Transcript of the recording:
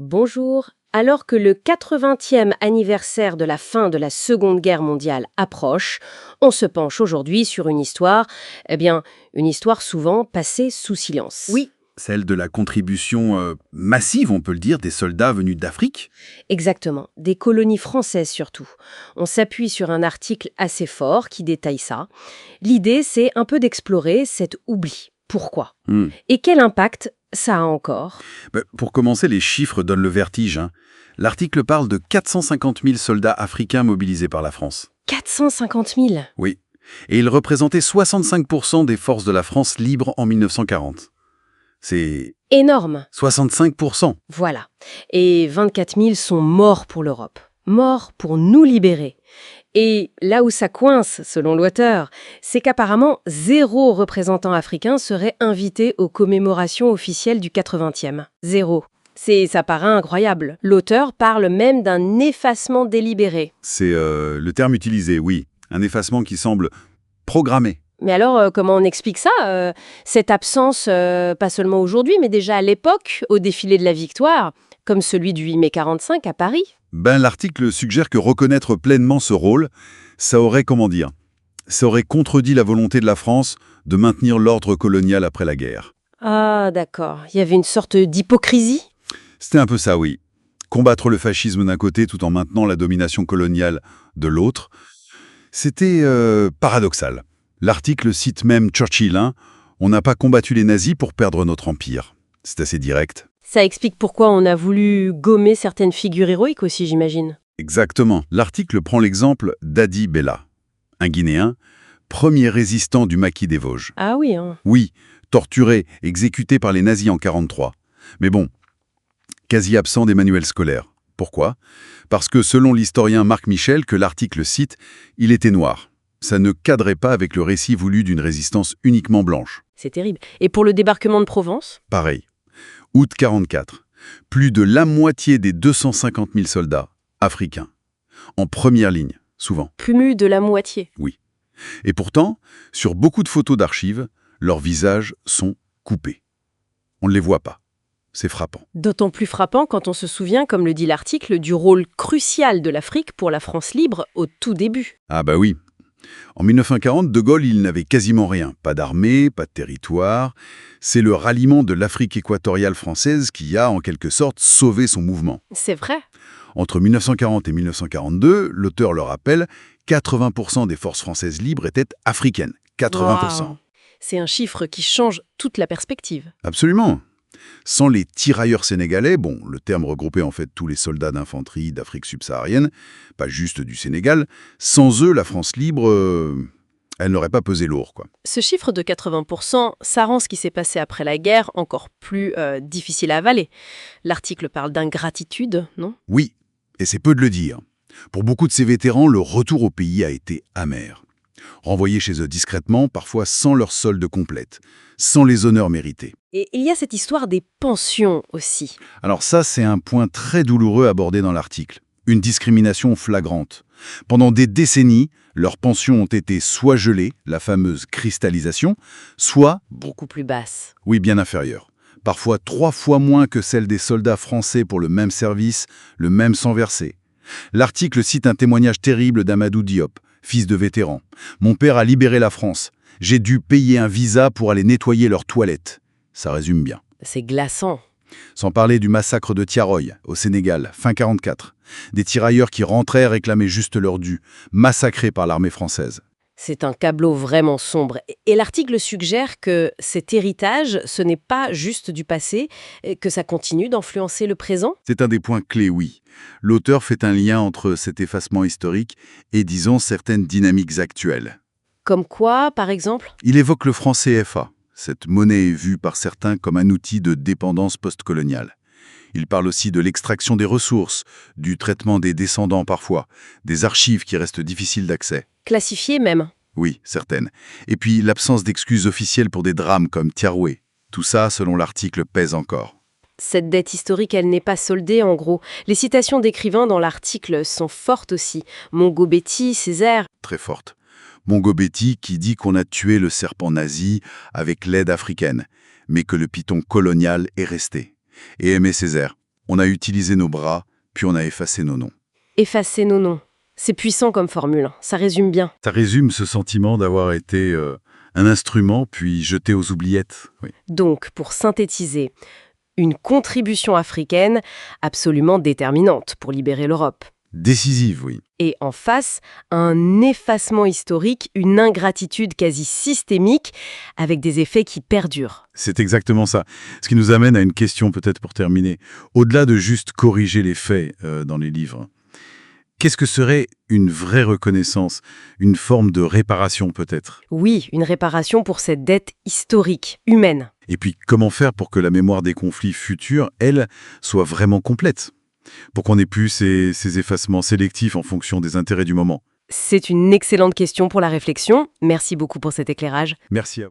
Bonjour. Alors que le 80e anniversaire de la fin de la Seconde Guerre mondiale approche, on se penche aujourd'hui sur une histoire, une histoire souvent passée sous silence. Oui, celle de la contribution massive, on peut le dire, des soldats venus d'Afrique. Exactement, des colonies françaises surtout. On s'appuie sur un article assez fort qui détaille ça. L'idée, c'est un peu d'explorer cet oubli. Pourquoi ? Et quel impact ça a encore ? Pour commencer, les chiffres donnent le vertige. L'article parle de 450 000 soldats africains mobilisés par la France. 450 000 ? Oui, et ils représentaient 65% des forces de la France libre en 1940. C'est Énorme. 65%. Voilà. Et 24 000 sont morts pour l'Europe. Morts pour nous libérer. Et là où ça coince, selon l'auteur, c'est qu'apparemment, 0 représentant africain serait invité aux commémorations officielles du 80e. 0. Ça paraît incroyable. L'auteur parle même d'un effacement délibéré. C'est le terme utilisé, oui. Un effacement qui semble programmé. Mais alors, comment on explique ça cette absence, pas seulement aujourd'hui, mais déjà à l'époque, au défilé de la Victoire, comme celui du 8 mai 45 à Paris ? L'article suggère que reconnaître pleinement ce rôle, ça aurait contredit la volonté de la France de maintenir l'ordre colonial après la guerre. Ah, d'accord. Il y avait une sorte d'hypocrisie ? C'était un peu ça, oui. Combattre le fascisme d'un côté tout en maintenant la domination coloniale de l'autre, c'était paradoxal. L'article cite même Churchill, on n'a pas combattu les nazis pour perdre notre empire. C'est assez direct. Ça explique pourquoi on a voulu gommer certaines figures héroïques aussi, j'imagine. Exactement. L'article prend l'exemple d'Adi Bella, un Guinéen, premier résistant du maquis des Vosges. Ah oui, Oui, torturé, exécuté par les nazis en 1943. Mais bon, quasi absent des manuels scolaires. Pourquoi ? Parce que selon l'historien Marc Michel, que l'article cite, il était noir. Ça ne cadrait pas avec le récit voulu d'une résistance uniquement blanche. C'est terrible. Et pour le débarquement de Provence ? Pareil. Août 1944. Plus de la moitié des 250 000 soldats africains. En première ligne, souvent. Plus de la moitié. Oui. Et pourtant, sur beaucoup de photos d'archives, leurs visages sont coupés. On ne les voit pas. C'est frappant. D'autant plus frappant quand on se souvient, comme le dit l'article, du rôle crucial de l'Afrique pour la France libre au tout début. Ah bah oui. En 1940, De Gaulle, il n'avait quasiment rien. Pas d'armée, pas de territoire. C'est le ralliement de l'Afrique équatoriale française qui a, en quelque sorte, sauvé son mouvement. C'est vrai. Entre 1940 et 1942, l'auteur le rappelle, 80% des forces françaises libres étaient africaines. 80%. Wow. C'est un chiffre qui change toute la perspective. Absolument. Sans les tirailleurs sénégalais, le terme regroupait en fait tous les soldats d'infanterie d'Afrique subsaharienne, pas juste du Sénégal, sans eux, la France libre, elle n'aurait pas pesé lourd, quoi. Ce chiffre de 80%, ça rend ce qui s'est passé après la guerre encore plus difficile à avaler. L'article parle d'ingratitude, non ? Oui, et c'est peu de le dire. Pour beaucoup de ces vétérans, le retour au pays a été amer. Renvoyés chez eux discrètement, parfois sans leur solde complète, sans les honneurs mérités. Et il y a cette histoire des pensions aussi. Alors ça, c'est un point très douloureux abordé dans l'article. Une discrimination flagrante. Pendant des décennies, leurs pensions ont été soit gelées, la fameuse cristallisation, soit beaucoup plus basses. Oui, bien inférieures. Parfois 3 fois moins que celles des soldats français pour le même service, le même sang versé. L'article cite un témoignage terrible d'Amadou Diop, fils de vétéran. « Mon père a libéré la France. J'ai dû payer un visa pour aller nettoyer leurs toilettes. » Ça résume bien. C'est glaçant. Sans parler du massacre de Tiaroy, au Sénégal, fin 1944. Des tirailleurs qui rentraient réclamer juste leur dû, massacrés par l'armée française. C'est un tableau vraiment sombre. Et l'article suggère que cet héritage, ce n'est pas juste du passé, que ça continue d'influencer le présent. C'est un des points clés, oui. L'auteur fait un lien entre cet effacement historique et, disons, certaines dynamiques actuelles. Comme quoi, par exemple ? Il évoque le franc CFA. Cette monnaie est vue par certains comme un outil de dépendance postcoloniale. Il parle aussi de l'extraction des ressources, du traitement des descendants parfois, des archives qui restent difficiles d'accès. Classifiées même. Oui, certaines. Et puis l'absence d'excuses officielles pour des drames comme Tiaroué. Tout ça, selon l'article, pèse encore. Cette dette historique, elle n'est pas soldée en gros. Les citations d'écrivains dans l'article sont fortes aussi. Mongo Betty, Césaire. Très fortes. Mongo Betty qui dit qu'on a tué le serpent nazi avec l'aide africaine, mais que le python colonial est resté. Et Aimé Césaire. On a utilisé nos bras, puis on a effacé nos noms. Effacer nos noms. C'est puissant comme formule, hein. Ça résume bien. Ça résume ce sentiment d'avoir été un instrument, puis jeté aux oubliettes. Oui. Donc, pour synthétiser, une contribution africaine absolument déterminante pour libérer l'Europe. Décisive, oui. Et en face, un effacement historique, une ingratitude quasi systémique, avec des effets qui perdurent. C'est exactement ça. Ce qui nous amène à une question peut-être pour terminer. Au-delà de juste corriger les faits dans les livres, qu'est-ce que serait une vraie reconnaissance, une forme de réparation peut-être? Oui, une réparation pour cette dette historique, humaine. Et puis comment faire pour que la mémoire des conflits futurs, elle, soit vraiment complète? Pour qu'on n'ait plus ces effacements sélectifs en fonction des intérêts du moment. C'est une excellente question pour la réflexion. Merci beaucoup pour cet éclairage. Merci à vous.